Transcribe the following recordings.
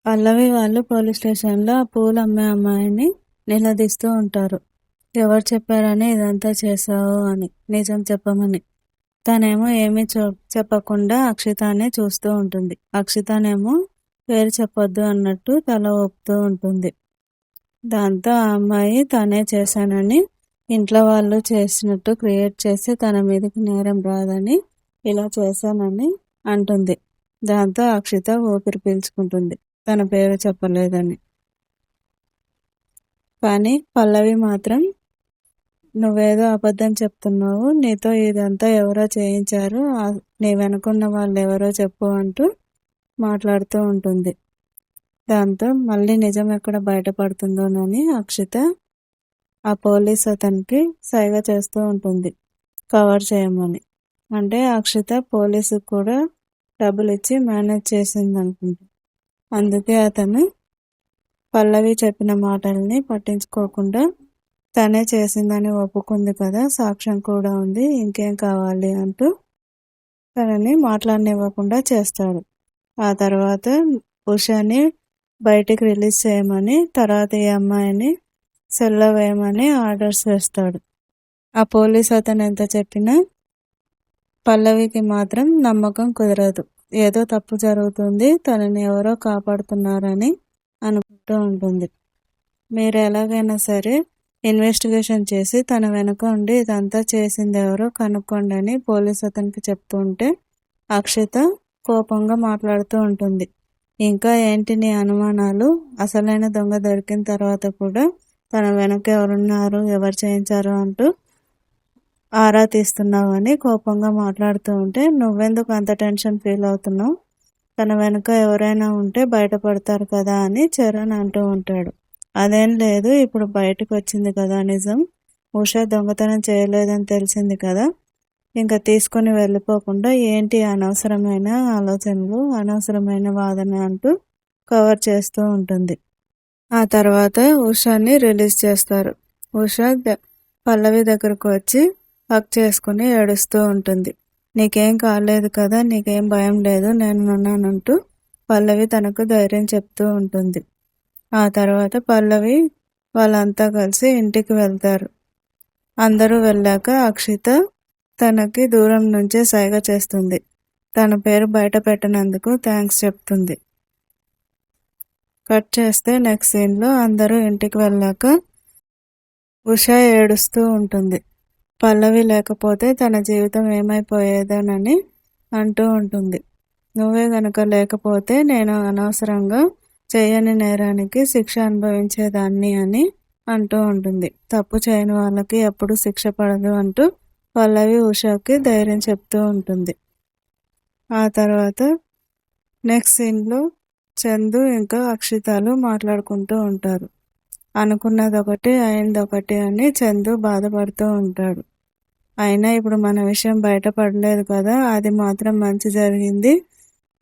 పల్లవి వాళ్ళు పోలీస్ స్టేషన్లో ఆ పూలు అమ్మే అమ్మాయిని నిలదీస్తూ ఉంటారు. ఎవరు చెప్పారని ఇదంతా చేశావు అని, నిజం చెప్పమని. తనేమో ఏమీ చెప్పకుండా అక్షితానే చూస్తూ ఉంటుంది. అక్షితనేమో పేరు చెప్పొద్దు అన్నట్టు తల ఊపుతూ ఉంటుంది. దాంతో ఆ అమ్మాయి తనే చేశానని, ఇంట్లో వాళ్ళు చేసినట్టు క్రియేట్ చేసి తన మీదకి నేరం రాదని ఇలా చేశానని అంటుంది. దాంతో అక్షిత ఊపిరి పీల్చుకుంటుంది తన పేరు చెప్పలేదని. కానీ పల్లవి మాత్రం నువ్వేదో అబద్ధం చెప్తున్నావు, నీతో ఇదంతా ఎవరో చేయించారు, నీ వెనుకున్న వాళ్ళు ఎవరో చెప్పు అంటూ మాట్లాడుతూ ఉంటుంది. దాంతో మళ్ళీ నిజం ఎక్కడ బయటపడుతుందోనని అక్షిత ఆ పోలీస్ అతనికి సైగ చేస్తూ ఉంటుంది కవర్ చేయమని. అంటే అక్షిత పోలీసుకు కూడా డబ్బులు ఇచ్చి మేనేజ్ చేసింది అనుకుంటుంది. అందుకే అతను పల్లవి చెప్పిన మాటల్ని పట్టించుకోకుండా తనే చేసిందని ఒప్పుకుంది కదా, సాక్ష్యం కూడా ఉంది, ఇంకేం కావాలి అంటూ తనని మాట్లాడనివ్వకుండా చేస్తాడు. ఆ తర్వాత ఉషాని బయటికి రిలీజ్ చేయమని, తర్వాత ఈ అమ్మాయిని సెల్లో వేయమని ఆర్డర్స్ వేస్తాడు. ఆ పోలీస్ అతను ఎంత చెప్పినా పల్లవికి మాత్రం నమ్మకం కుదరదు. ఏదో తప్పు జరుగుతుంది, తనని ఎవరో కాపాడుతున్నారని అనుకుంటూ ఉంటుంది. మీరు ఎలాగైనా సరే ఇన్వెస్టిగేషన్ చేసి తన వెనుక ఉండి ఇదంతా చేసింది ఎవరో కనుక్కోండి అని పోలీస్ అతనికి చెప్తూ ఉంటే అక్షిత కోపంగా మాట్లాడుతూ ఉంటుంది. ఇంకా ఏంటి నీ అనుమానాలు? అసలైన దొంగ దొరికిన తర్వాత కూడా తన వెనక ఎవరున్నారు, ఎవరు చేయించారు అంటూ ఆరా తీస్తున్నావు అని కోపంగా మాట్లాడుతూ ఉంటే, నువ్వెందుకు అంత టెన్షన్ ఫీల్ అవుతున్నావు? తన వెనుక ఎవరైనా ఉంటే బయటపడతారు కదా అని చరణ్ అంటూ ఉంటాడు. అదేం లేదు, ఇప్పుడు బయటకు వచ్చింది కదా నిజం, ఉషా దొంగతనం చేయలేదని తెలిసింది కదా, ఇంకా తీసుకుని వెళ్ళిపోకుండా ఏంటి అనవసరమైన ఆలోచనలు, అనవసరమైన వాదన అంటూ కవర్ చేస్తూ ఉంటుంది. ఆ తర్వాత ఉషాని రిలీజ్ చేస్తారు. ఉషా పల్లవి దగ్గరకు వచ్చి హక్ చేసుకుని ఏడుస్తూ ఉంటుంది. నీకేం కాలేదు కదా, నీకేం భయం లేదు, నేను ఉన్నానంటూ పల్లవి తనకు ధైర్యం చెప్తూ ఉంటుంది. ఆ తర్వాత పల్లవి వాళ్ళంతా కలిసి ఇంటికి వెళ్తారు. అందరూ వెళ్ళాక అక్షిత తనకి దూరం నుంచే సైగ చేస్తుంది. తన పేరు బయట పెట్టినందుకు థ్యాంక్స్ చెప్తుంది. కట్ చేస్తే నెక్స్ట్ సీన్లో అందరూ ఇంటికి వెళ్ళాక ఉషా ఏడుస్తూ ఉంటుంది. పల్లవి లేకపోతే తన జీవితం ఏమైపోయేదోనని అంటూ ఉంటుంది. నువ్వే గనక లేకపోతే నేను అనవసరంగా చేయని నేరానికి శిక్ష అనుభవించేదాన్ని అని అంటూ ఉంటుంది. తప్పు చేయని వాళ్ళకి ఎప్పుడు శిక్ష పడదు అంటూ పల్లవి ఉషాకి ధైర్యం చెప్తూ ఉంటుంది. ఆ తర్వాత నెక్స్ట్ సీన్లో చందు ఇంకా అక్షితాలు మాట్లాడుకుంటూ ఉంటారు. అనుకున్నది ఒకటి అయింది ఒకటి అని చందు బాధపడుతూ ఉంటాడు. అయినా ఇప్పుడు మన విషయం బయటపడలేదు కదా, అది మాత్రం మంచి జరిగింది.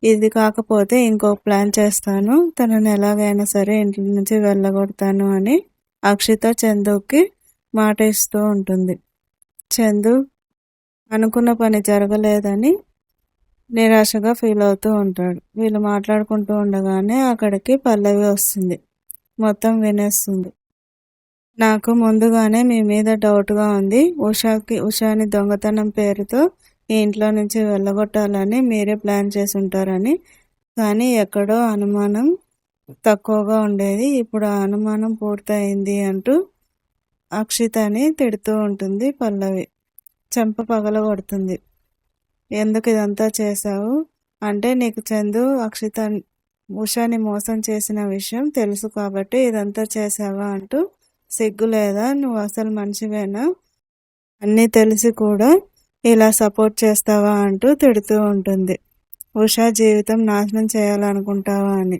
ఇది కాకపోతే ఇంకో ప్లాన్ చేస్తాను, తనని ఎలాగైనా సరే ఇంటి నుంచి వెళ్ళగొడతాను అని అక్షిత చందుకి మాట ఇస్తూ ఉంటుంది. చందు అనుకున్న పని జరగలేదని నిరాశగా ఫీల్ అవుతూ ఉంటాడు. వీళ్ళు మాట్లాడుకుంటూ ఉండగానే అక్కడికి పల్లవి వస్తుంది. మొత్తం వినేస్తుంది. నాకు ముందుగానే మీ మీద డౌట్గా ఉంది. ఉషాని దొంగతనం పేరుతో ఈ ఇంట్లో నుంచి వెళ్ళగొట్టాలని మీరే ప్లాన్ చేసి ఉంటారని. కానీ ఎక్కడో అనుమానం తక్కువగా ఉండేది, ఇప్పుడు ఆ అనుమానం పూర్తయింది అంటూ అక్షితని తిడుతూ ఉంటుంది పల్లవి. చెంప పగలగొడుతుంది. ఎందుకు ఇదంతా చేశావు అంటే, నీకు చందు ఉషాని మోసం చేసిన విషయం తెలుసు కాబట్టి ఇదంతా చేసావా అంటూ, సిగ్గు లేదా, నువ్వు అసలు మనిషివేనా, అన్నీ తెలిసి కూడా ఇలా సపోర్ట్ చేస్తావా అంటూ తిడుతూ ఉంటుంది. ఉషా జీవితం నాశనం చేయాలనుకుంటావా అని.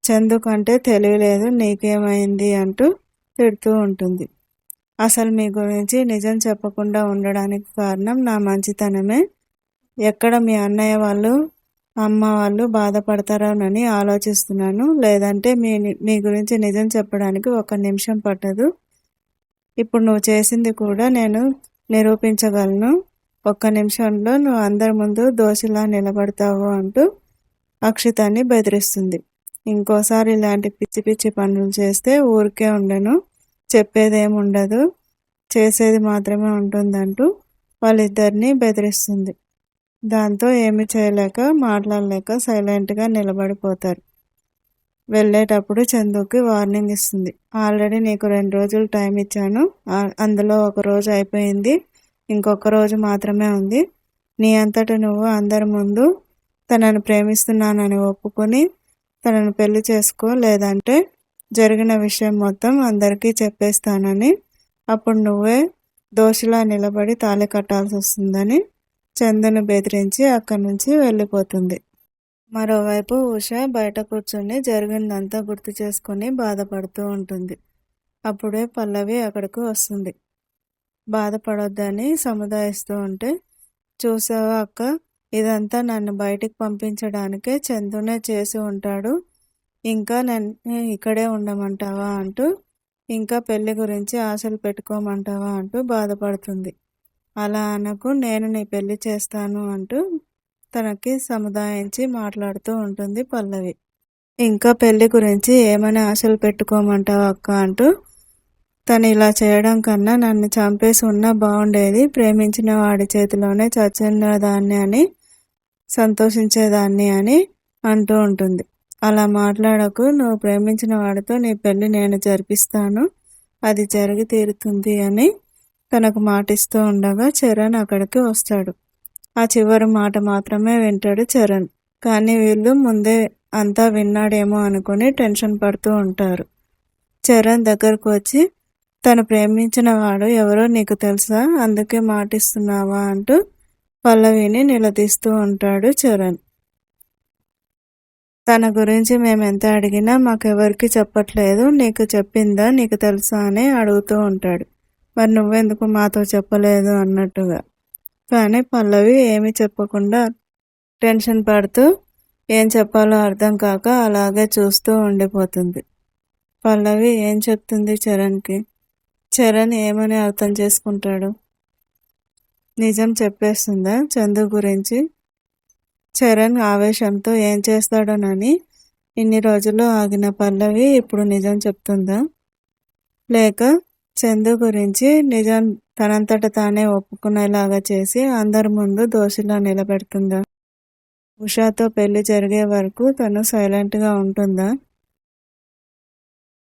చందు కంటే తెలియలేదు, నీకేమైంది అంటూ తిడుతూ ఉంటుంది. అసలు మీ గురించి నిజం చెప్పకుండా ఉండడానికి కారణం నా మంచితనమే. ఎక్కడ మీ అన్నయ్య వాళ్ళు అమ్మ వాళ్ళు బాధపడతారోనని ఆలోచిస్తున్నాను, లేదంటే మీ గురించి నిజం చెప్పడానికి 1 నిమిషం పట్టదు. ఇప్పుడు నువ్వు చేసింది కూడా నేను నిరూపించగలను. 1 నిమిషంలో నువ్వు అందరి ముందు దోషిలా నిలబడతావు అంటూ అక్షితాన్ని బెదిరిస్తుంది. ఇంకోసారి ఇలాంటి పిచ్చి పిచ్చి పనులు చేస్తే ఊరికే ఉండను, చెప్పేదేముండదు, చేసేది మాత్రమే ఉంటుందంటూ వాళ్ళిద్దరినీ బెదిరిస్తుంది. దాంతో ఏమీ చేయలేక మాట్లాడలేక సైలెంట్గా నిలబడిపోతారు. వెళ్ళేటప్పుడు చందుకి వార్నింగ్ ఇస్తుంది. ఆల్రెడీ నీకు 2 రోజులు టైం ఇచ్చాను, అందులో ఒక రోజు అయిపోయింది, ఇంకొక రోజు మాత్రమే ఉంది. నీ అంతట నువ్వు అందరి ముందు తనను ప్రేమిస్తున్నానని ఒప్పుకొని తనను పెళ్లి చేసుకో, లేదంటే జరిగిన విషయం మొత్తం అందరికీ చెప్పేస్తానని, అప్పుడు నువ్వే దోషిలా నిలబడి తాళి కట్టాల్సి వస్తుందని చందును బెదిరించి అక్కడి నుంచి వెళ్ళిపోతుంది. మరోవైపు ఉష బయట కూర్చొని జరిగిందంతా గుర్తు చేసుకుని బాధపడుతూ ఉంటుంది. అప్పుడే పల్లవి అక్కడికి వస్తుంది. బాధపడొద్దని సముదాయిస్తూ ఉంటే, చూసావా అక్క, ఇదంతా నన్ను బయటికి పంపించడానికే చందునే చేసి ఉంటాడు, ఇంకా నన్ను ఇక్కడే ఉండమంటావా అంటూ, ఇంకా పెళ్లి గురించి ఆశలు పెట్టుకోమంటావా అంటూ బాధపడుతుంది. అలా అనకు, నేను నీ పెళ్లి చేస్తాను అంటూ తనకి సముదాయించి మాట్లాడుతూ ఉంటుంది పల్లవి. ఇంకా పెళ్లి గురించి ఏమైనా ఆశలు పెట్టుకోమంటావా అక్క అంటూ, తను ఇలా చేయడం కన్నా నన్ను చంపేసి ఉన్నా బాగుండేది, ప్రేమించిన వాడి చేతిలోనే చచ్చినదాన్ని అని సంతోషించేదాన్ని అని అంటూ ఉంటుంది. అలా మాట్లాడకు, నువ్వు ప్రేమించిన వాడితో నీ పెళ్లి నేను జరిపిస్తాను, అది జరిగి తీరుతుంది అని తనకు మాటిస్తూ ఉండగా చరణ్ అక్కడికి వస్తాడు. ఆ చివరి మాట మాత్రమే వింటాడు చరణ్. కానీ వీళ్ళు ముందే అంతా విన్నాడేమో అనుకుని టెన్షన్ పడుతూ ఉంటారు. చరణ్ దగ్గరకు వచ్చి, తను ప్రేమించిన వాడు ఎవరో నీకు తెలుసా, అందుకే మాటిస్తున్నావా అంటూ పల్లవిని నిలదీస్తూ ఉంటాడు చరణ్. తన గురించి మేమెంత అడిగినా మాకెవరికి చెప్పట్లేదు, నీకు చెప్పిందా, నీకు తెలుసా అని అడుగుతూ ఉంటాడు. మరి నువ్వెందుకు మాతో చెప్పలేదు అన్నట్టుగా. కానీ పల్లవి ఏమీ చెప్పకుండా టెన్షన్ పడుతూ ఏం చెప్పాలో అర్థం కాక అలాగే చూస్తూ ఉండిపోతుంది. పల్లవి ఏం చెప్తుంది చరణ్కి? చరణ్ ఏమని అర్థం చేసుకుంటాడు? నిజం చెప్పేస్తుందా చందు గురించి? చరణ్ ఆవేశంతో ఏం చేస్తాడోనని ఇన్ని రోజులు ఆగిన పల్లవి ఇప్పుడు నిజం చెప్తుందా? లేక చందు గురించి నిజం తనంతట తానే ఒప్పుకునేలాగా చేసి అందరి ముందు దోషిలా నిలబెడుతుందా? ఉషాతో పెళ్లి జరిగే వరకు తను సైలెంట్గా ఉంటుందా?